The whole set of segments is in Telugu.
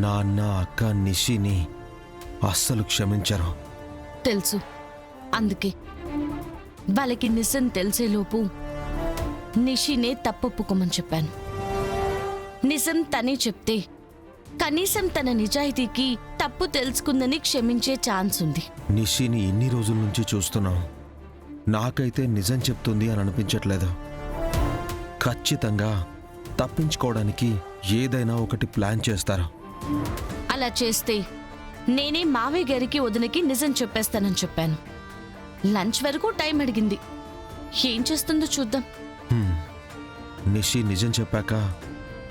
నాన్న అక్క నిషిని అస్సలు క్షమించరు. తెలుసు, అందుకే వాళ్ళకి నిజం తెలిసేలోపు నిషినే తప్పొప్పుకోమని చెప్పాను. నిజం తనే చెప్తే కనీసం తన నిజాయితీకి తప్పు తెలుసుకుందని క్షమించే ఛాన్స్ ఉంది. నిషిని ఇన్ని రోజుల నుంచి చూస్తున్నాం. నాకైతే నిజం చెప్తుంది అని అనిపించట్లేదు. ఖచ్చితంగా తప్పించుకోవడానికి ఏదైనా ఒకటి ప్లాన్ చేస్తారు. అలా చేస్తే నేనే మావయ్య గారికి వదినకి నిజం చెప్పేస్తానని చెప్పాను. లంచ్ వరకు టైం అడిగింది. ఏం చేస్తుందో చూద్దాం. నిషి నిజం చెప్పాక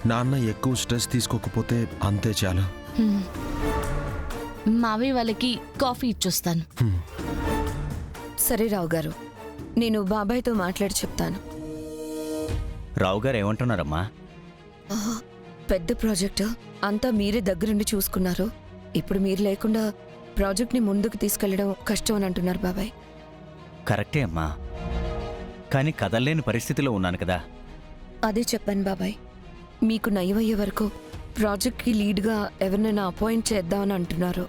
నాన్న ఎక్కువ స్ట్రెస్ తీసుకోకపోతే అంతే చాలు. మావయ్య వాళ్ళకి కాఫీ ఇచ్చొస్తాను. సరే రావు గారు, నేను బాబాయ్తో మాట్లాడి చెప్తాను. రావు గారు ఏమంటున్నారమ్మా? పెద్ద ప్రాజెక్టు అంతా మీరే దగ్గరుండి చూసుకున్నారు. ఇప్పుడు మీరు లేకుండా ప్రాజెక్ట్ని ముందుకు తీసుకెళ్లడం కష్టం అని అంటున్నారు బాబాయ్. కరెక్టే అమ్మా, కానీ కదల్లేని పరిస్థితిలో ఉన్నాను కదా. అదే చెప్పాను బాబాయ్. మీకు నయమయ్యే వరకు ప్రాజెక్ట్కి లీడ్గా ఎవరినైనా అపాయింట్ చేద్దామని అంటున్నారు.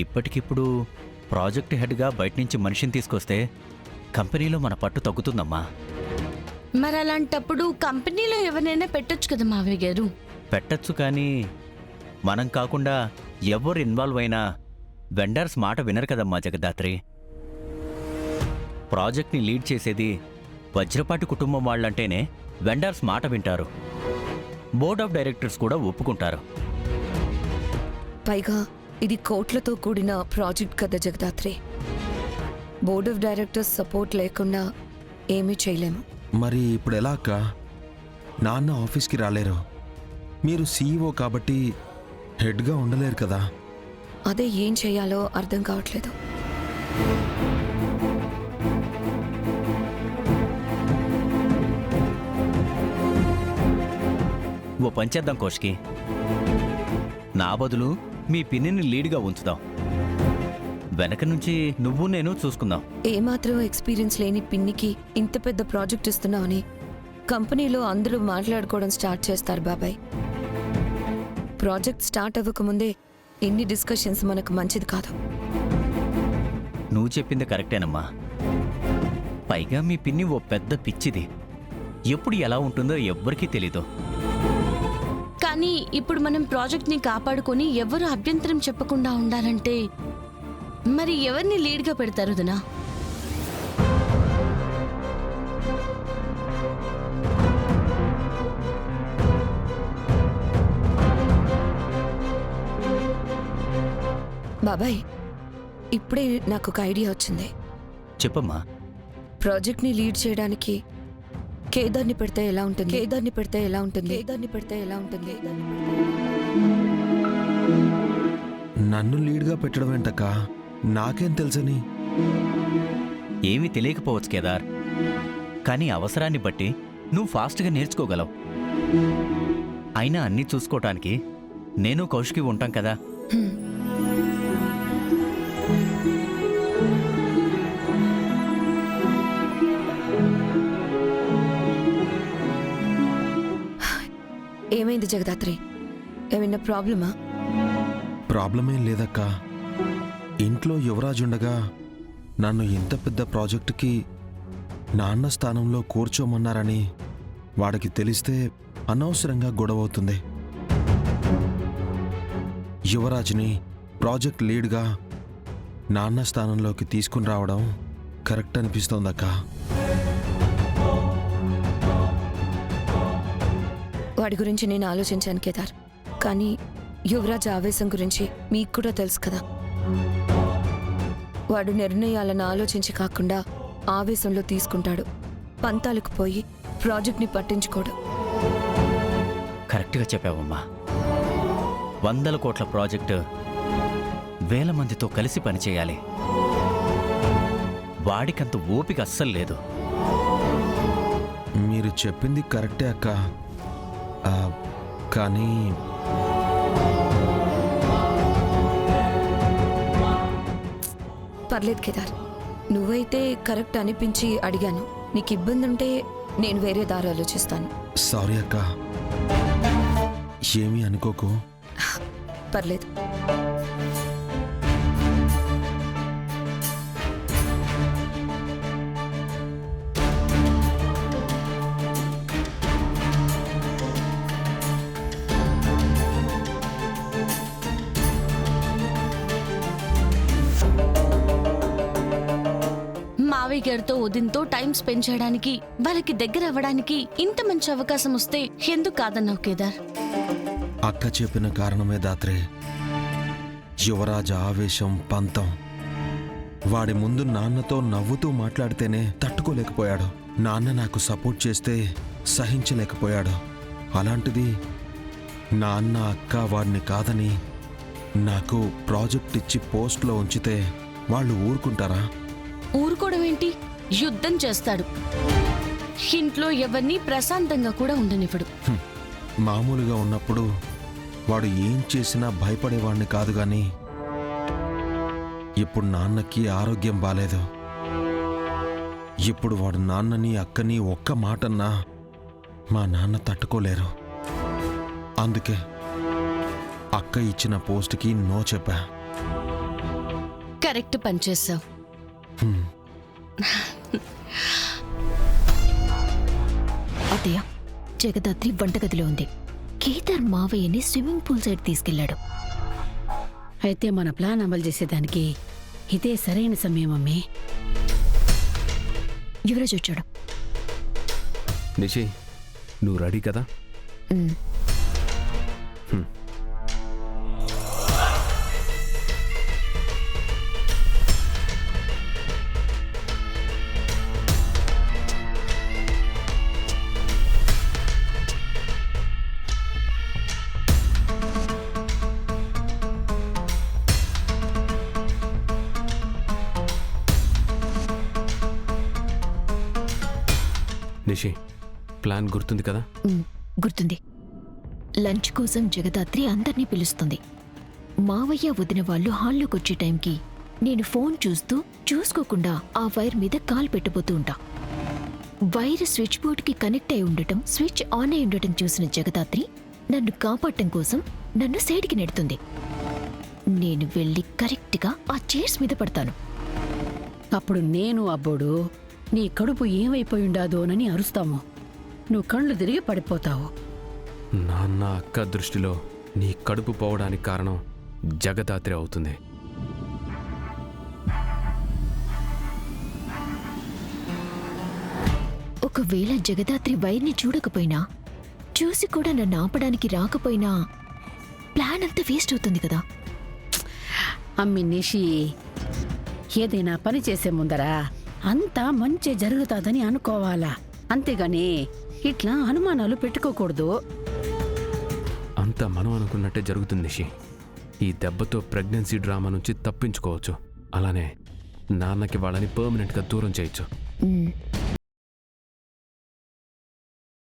ఇప్పటికిప్పుడు ప్రాజెక్ట్ హెడ్గా బయట నుంచి మనిషిని తీసుకొస్తే కంపెనీలో మన పట్టు తగ్గుతుందమ్మా. మరి అలాంటప్పుడు కంపెనీలో ఎవరినైనా పెట్టొచ్చు కదా మావయ్య గారు. పెట్టచ్చు, కానీ మనం కాకుండా ఎవరు ఇన్వాల్వ్ అయినా వెండర్స్ మాట వినరు కదమ్మా జగదాత్రి. ప్రాజెక్ట్ని లీడ్ చేసేది వజ్రపాటి కుటుంబం వాళ్ళంటేనే వెండర్స్ మాట వింటారు. బోర్డ్ ఆఫ్ డైరెక్టర్స్ కూడా ఒప్పుకుంటారు. పైగా ఇది కోట్లతో కూడిన ప్రాజెక్ట్ కదా Jagadhatri. Board of directors support లేకుండా ఏమీ చేయలేము. మరి ఇప్పుడు ఎలా అక్క? నాన్న ఆఫీస్కి రాలేరు. మీరు సీఈఓ కాబట్టి హెడ్గా ఉండలేరు కదా. అదే ఏం చేయాలో అర్థం కావట్లేదు. ఓ పంచేద్దాం కోష్కి. నా బదులు మీ పిన్నిని లీడ్గా ఉంచుదాం. వెనక నుంచి నువ్వు నేను చూసుకుందాం. ఏమాత్రం ఎక్స్పీరియన్స్ లేని పిన్నికి ఇంత పెద్ద ప్రాజెక్ట్ ఇస్తున్నామని కంపెనీలో అందరూ మాట్లాడుకోవడం స్టార్ట్ చేస్తారు బాబాయ్. ప్రాజెక్ట్ స్టార్ట్ అవ్వకముందే ఎన్ని డిస్కషన్స్ మనకు మంచిది కాదు. నువ్వు చెప్పింది కరెక్టేనమ్మా. పైగా మీ పిన్ని ఓ పెద్ద పిచ్చిది. ఎప్పుడు ఎలా ఉంటుందో ఎవ్వరికీ తెలీదు. కానీ ఇప్పుడు మనం ప్రాజెక్ట్ని కాపాడుకొని ఎవరు అభ్యంతరం చెప్పకుండా ఉండాలంటే మరి ఎవరిని లీడ్గా పెడతారు వదినా? బాబాయ్, ఇప్పుడే నాకు ఒక ఐడియా వచ్చింది. చెప్పమ్మా. ప్రాజెక్ట్ని లీడ్ చేయడానికి కేదార్ని పెడితే ఎలా ఉంటుంది? కేదార్ని పెడితే ఎలా ఉంటుంది? కేదార్ని పెడితే ఎలా ఉంటుంది? నన్ను లీడ్గా పెట్టడం ఏంటక్క? నాకేం తెలుసని? ఏమీ తెలియకపోవచ్చు కేదార్, కానీ అవసరాన్ని బట్టి నువ్వు ఫాస్ట్గా నేర్చుకోగలవు. అయినా అన్నీ చూసుకోవటానికి నేను కౌశికి ఉంటాం కదా. ఏమైంది జగదాత్రి? ఏమైనా ప్రాబ్లమా? ప్రాబ్లమేం లేదక్క. ఇంట్లో యువరాజుండగా నన్ను ఇంత పెద్ద ప్రాజెక్టుకి నాన్న స్థానంలో కూర్చోమన్నారని వాడికి తెలిస్తే అనవసరంగా గొడవవుతుంది. యువరాజ్ని ప్రాజెక్ట్ లీడ్గా నాన్న స్థానంలోకి తీసుకుని రావడం కరెక్ట్ అనిపిస్తోందక్క. వాడి గురించి నేను ఆలోచించాను కేదార్, కానీ యువరాజ్ ఆవేశం గురించి మీకు కూడా తెలుసు కదా. వాడు నిర్ణయాలను ఆలోచించి కాకుండా ఆవేశంలో తీసుకుంటాడు. పంతాలకు పోయి ప్రాజెక్ట్ని పట్టించుకోడు. కరెక్ట్గా చెప్పావమ్మా. 100 కోట్ల ప్రాజెక్టు 1000 మందితో కలిసి పనిచేయాలి. వాడికంత ఓపిక అస్సలు లేదు. మీరు చెప్పింది కరెక్టే అక్క. కానీ పర్లేదు కేదార్, నువ్వైతే కరెక్ట్ అనిపించి అడిగాను. నీకు ఇబ్బంది ఉంటే నేను వేరే దారి ఆలోచిస్తాను. సారీ అక్క, ఏమీ అనుకోకు. పర్లేదు. మావయ్య గారితో వదినతో టైం స్పెండ్ చేయడానికి వాళ్ళకి దగ్గర అవ్వడానికి ఇంత మంచి అవకాశం వస్తే ఎందుకు కాదన్నావు కేదార్? అక్క చెప్పిన కారణమే దాత్రే. యువరాజ ఆవేశం, పంతం. వాడి ముందు నాన్నతో నవ్వుతూ మాట్లాడితేనే తట్టుకోలేకపోయాడు. నాన్న నాకు సపోర్ట్ చేస్తే సహించలేకపోయాడు. అలాంటిది నాన్న అక్క వాడిని కాదని నాకు ప్రాజెక్ట్ ఇచ్చి పోస్ట్లో ఉంచితే వాళ్ళు ఊరుకుంటారా? ఊరుకోవడం ఏంటి? యుద్ధం చేస్తాడు. ఇంట్లో ఎవరిని ప్రశాంతంగా కూడా ఉండనివ్వడు. మామూలుగా ఉన్నప్పుడు వాడు ఏం చేసినా భయపడేవాడిని కాదు గాని ఇప్పుడు నాన్నకి ఆరోగ్యం బాలేదు. ఇప్పుడు వాడు నాన్నని అక్కని ఒక్క మాటన్నా మా నాన్న తట్టుకోలేరు. అందుకే అక్క ఇచ్చిన పోస్ట్కి నో చెప్పా. కరెక్ట్ పని చేసావు. అత్తయ్య, జగదాత్రి వంటగదిలో ఉంది. కేదార్ మావయ్యని స్విమ్మింగ్ పూల్ సైడ్ తీసుకెళ్లాడు. అయితే మన ప్లాన్ అమలు చేసేదానికి ఇదే సరైన సమయం అమ్మే. యువరాజ్ వచ్చాడు. నిషి, నువ్వు రెడీ కదా? ఉమ్. నిషి, ప్లాన్ గుర్తుంది కదా? గుర్తుంది. లంచ్ కోసం జగదాత్రి అందర్నీ పిలుస్తుంది. మావయ్య వదిన వాళ్ళు హాల్లోకి వచ్చే టైంకి నేను ఫోన్ చూసుకోకుండా ఆ వైర్ మీద కాలు పెట్టబోతూ ఉంటా. వైర్ స్విచ్ బోర్డుకి కనెక్ట్ అయి ఉండటం, స్విచ్ ఆన్ అయి ఉండటం చూసిన జగదాత్రి నన్ను కాపాడటం కోసం నన్ను సైడ్కి నెడుతుంది. నేను వెళ్ళి కరెక్ట్గా ఆ చైర్స్ మీద పడతాను. అప్పుడు నేను అబ్బోడు నీ కడుపు ఏమైపోయిండాదోనని అరుస్తాము. నువ్వు కళ్ళు తిరిగి పడిపోతావు. నాన్న అక్క దృష్టిలో నీ కడుపు పోవడానికి కారణం జగదాత్రి అవుతుంది. ఒకవేళ జగదాత్రి వైర్ని చూడకపోయినా, చూసి కూడా నన్ను ఆపడానికి రాకపోయినా ప్లాన్ అంతా వేస్ట్ అవుతుంది కదా. అమ్మి నిషి, ఏదైనా పని చేసే ముందరా అంతా మంచి జరుగుతాదని అనుకోవాలా, అంతేగాని ఇట్లా అనుమానాలు పెట్టుకోకూడదు. అంతా మనం అనుకున్నట్టే జరుగుతుంది నిషి. ఈ దెబ్బతో ప్రెగ్నెన్సీ డ్రామా నుంచి తప్పించుకోవచ్చు. అలానే నాన్నకి వాళ్ళని పర్మనెంట్గా దూరం చేయొచ్చు.